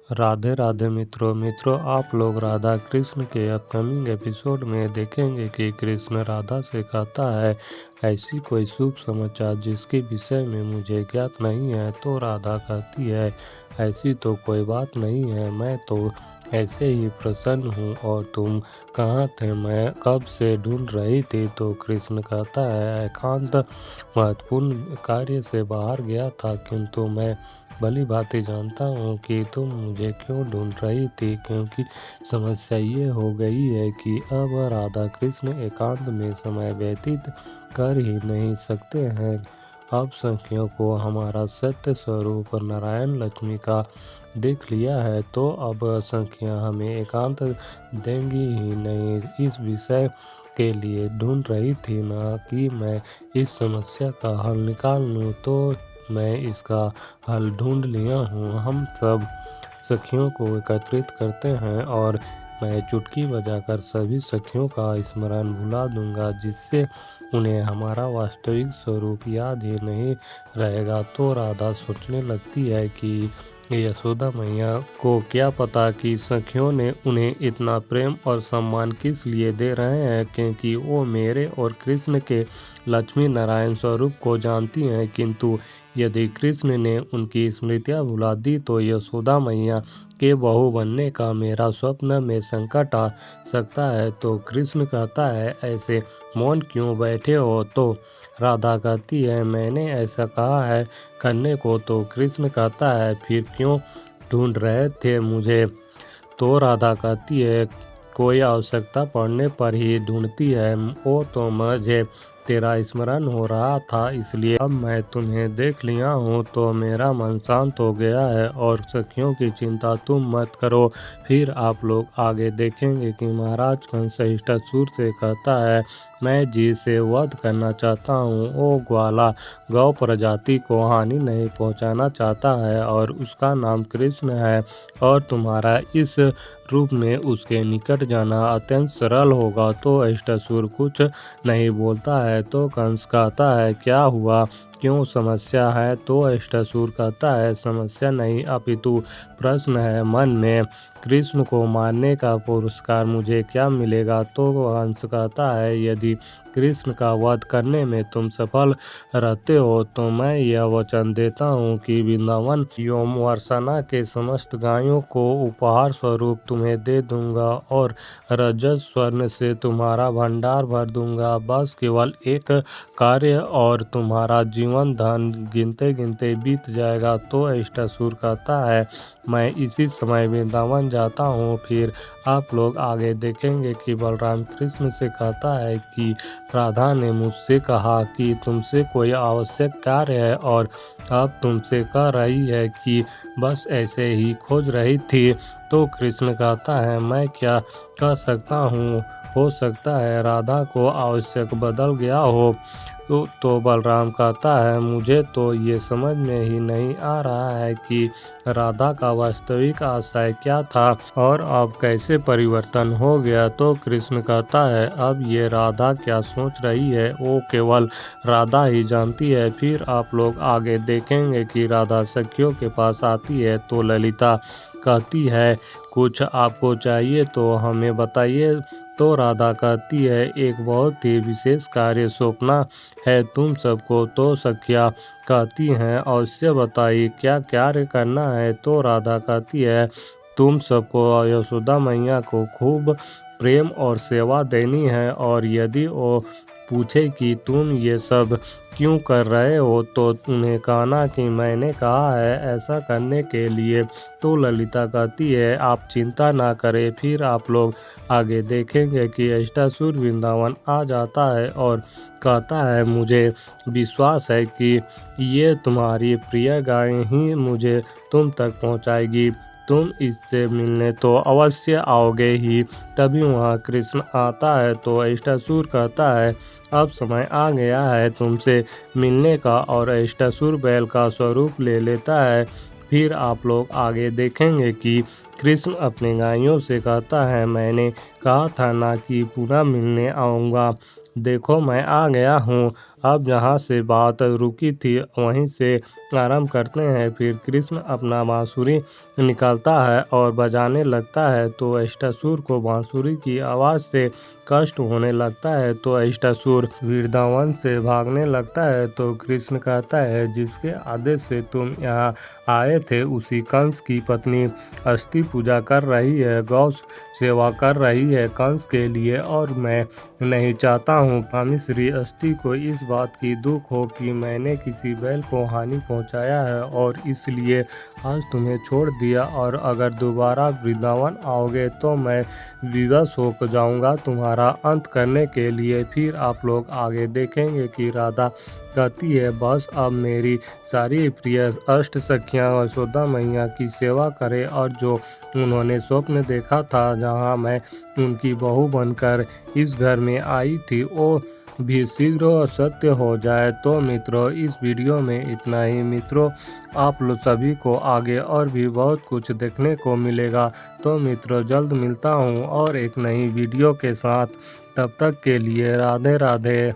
राधे राधे मित्रों आप लोग राधा कृष्ण के अपकमिंग एपिसोड में देखेंगे कि कृष्ण राधा से कहता है ऐसी कोई शुभ समाचार जिसके विषय में मुझे ज्ञात नहीं है। तो राधा कहती है ऐसी तो कोई बात नहीं है, मैं तो ऐसे ही प्रसन्न हूँ और तुम कहाँ थे, मैं कब से ढूंढ रही थी। तो कृष्ण कहता है एकांत महत्वपूर्ण कार्य से बाहर गया था, किंतु मैं भली भांति जानता हूँ कि तुम मुझे क्यों ढूंढ रही थी, क्योंकि समस्या ये हो गई है कि अब राधा कृष्ण एकांत में समय व्यतीत कर ही नहीं सकते हैं। अब सखियों को हमारा सत्य स्वरूप नारायण लक्ष्मी का देख लिया है, तो अब सखियाँ हमें एकांत देंगी ही नहीं। इस विषय के लिए ढूंढ रही थी ना कि मैं इस समस्या का हल निकाल लूँ, तो मैं इसका हल ढूंढ लिया हूँ। हम सब सखियों को एकत्रित करते हैं और मैं चुटकी बजाकर सभी सखियों का स्मरण भुला दूंगा, जिससे उन्हें हमारा वास्तविक स्वरूप याद ही नहीं रहेगा। तो राधा सोचने लगती है कि यशोदा मैया को क्या पता कि सखियों ने उन्हें इतना प्रेम और सम्मान किस लिए दे रहे हैं, क्योंकि वो मेरे और कृष्ण के लक्ष्मी नारायण स्वरूप को जानती हैं। किंतु यदि कृष्ण ने उनकी स्मृतियाँ भुला दी तो यशोदा मैया के बहू बनने का मेरा स्वप्न में संकट आ सकता है। तो कृष्ण कहता है ऐसे मौन क्यों बैठे हो। तो राधा कहती है मैंने ऐसा कहा है करने को। तो कृष्ण कहता है फिर क्यों ढूंढ रहे थे मुझे। तो राधा कहती है कोई आवश्यकता पड़ने पर ही ढूंढती है, वो तो मुझे तेरा स्मरण हो रहा था, इसलिए अब मैं तुम्हें देख लिया हूँ तो मेरा मन शांत हो गया है। और सखियों की चिंता तुम मत करो। फिर आप लोग आगे देखेंगे कि महाराज कंस हिष्टासुर से कहता है मैं जिसे वध करना चाहता हूँ वो ग्वाला गौ प्रजाति को हानि नहीं पहुँचाना चाहता है और उसका नाम कृष्ण है, और तुम्हारा इस रूप में उसके निकट जाना अत्यंत सरल होगा। तो हिष्टासुर कुछ नहीं बोलता है। तो कंस कहता है क्या हुआ, क्यों समस्या है। तो हिष्टासुर कहता है समस्या नहीं अपितु प्रश्न है मन में, कृष्ण को मारने का पुरस्कार मुझे क्या मिलेगा। तो कंस कहता है यदि कृष्ण का वध करने में तुम सफल रहते हो तो मैं यह वचन देता हूँ कि वृंदावन एवं वर्षना के समस्त गायों को उपहार स्वरूप तुम्हें दे दूंगा और रजत स्वर्ण से तुम्हारा भंडार भर दूंगा। बस केवल एक कार्य और तुम्हारा जीवन धन गिनते गिनते बीत जाएगा। तो हिष्टासुर कहता है मैं इसी समय वृंदावन जाता हूँ। फिर आप लोग आगे देखेंगे कि बलराम कृष्ण से कहता है कि राधा ने मुझसे कहा कि तुमसे कोई आवश्यक कार्य है और अब तुमसे कह रही है कि बस ऐसे ही खोज रही थी। तो कृष्ण कहता है मैं क्या कह सकता हूँ, हो सकता है राधा को आवश्यक बदल गया हो। तो बलराम कहता है मुझे तो ये समझ में ही नहीं आ रहा है कि राधा का वास्तविक आशय क्या था और अब कैसे परिवर्तन हो गया। तो कृष्ण कहता है अब ये राधा क्या सोच रही है वो केवल राधा ही जानती है। फिर आप लोग आगे देखेंगे कि राधा सखियों के पास आती है तो ललिता कहती है कुछ आपको चाहिए तो हमें बताइए। तो राधा कहती है एक बहुत ही विशेष कार्य सौंपना है तुम सबको। तो सखियाँ कहती हैं अवश्य बताइए क्या कार्य करना है। तो राधा कहती है तुम सबको यशोदा मैया को खूब प्रेम और सेवा देनी है, और यदि वो पूछे कि तुम ये सब क्यों कर रहे हो तो उन्हें कहना कि मैंने कहा है ऐसा करने के लिए। तो ललिता कहती है आप चिंता ना करें। फिर आप लोग आगे देखेंगे कि हिष्टासुर वृंदावन आ जाता है और कहता है मुझे विश्वास है कि ये तुम्हारी प्रिय गायें ही मुझे तुम तक पहुंचाएगी, तुम इससे मिलने तो अवश्य आओगे ही। तभी वहाँ कृष्ण आता है। तो हिष्टासुर कहता है अब समय आ गया है तुमसे मिलने का, और हिष्टासुर बैल का स्वरूप ले लेता है। फिर आप लोग आगे देखेंगे कि कृष्ण अपने गायों से कहता है मैंने कहा था ना कि पुनः मिलने आऊँगा, देखो मैं आ गया हूँ, अब जहाँ से बात रुकी थी वहीं से आरंभ करते हैं। फिर कृष्ण अपना बांसुरी निकालता है और बजाने लगता है तो अष्टासुर को बांसुरी की आवाज़ से कष्ट होने लगता है तो अष्टासुर वृंदावन से भागने लगता है। तो कृष्ण कहता है, जिसके आदेश से तुम यहाँ आए थे उसी कंस की पत्नी अस्थि पूजा कर रही है, गौ सेवा कर रही है कंस के लिए, और मैं नहीं चाहता हूँ स्वामी श्री अस्थि को इस बात की दुख हो कि मैंने किसी बैल को हानि पहुँचाया है और इसलिए आज तुम्हें छोड़ दिया, और अगर दोबारा वृंदावन आओगे तो मैं विवश हो जाऊंगा तुम्हारा अंत करने के लिए। फिर आप लोग आगे देखेंगे कि राधा कहती है, बस अब मेरी सारी प्रिय अष्ट सखियाँ यशोदा मैया की सेवा करें, और जो उन्होंने स्वप्न देखा था जहाँ मैं उनकी बहू बनकर इस घर में आई थी वो भी शीघ्र सत्य हो जाए। तो मित्रों, इस वीडियो में इतना ही। मित्रों, आप लोग सभी को आगे और भी बहुत कुछ देखने को मिलेगा। तो मित्रों, जल्द मिलता हूँ और एक नई वीडियो के साथ। तब तक के लिए राधे राधे।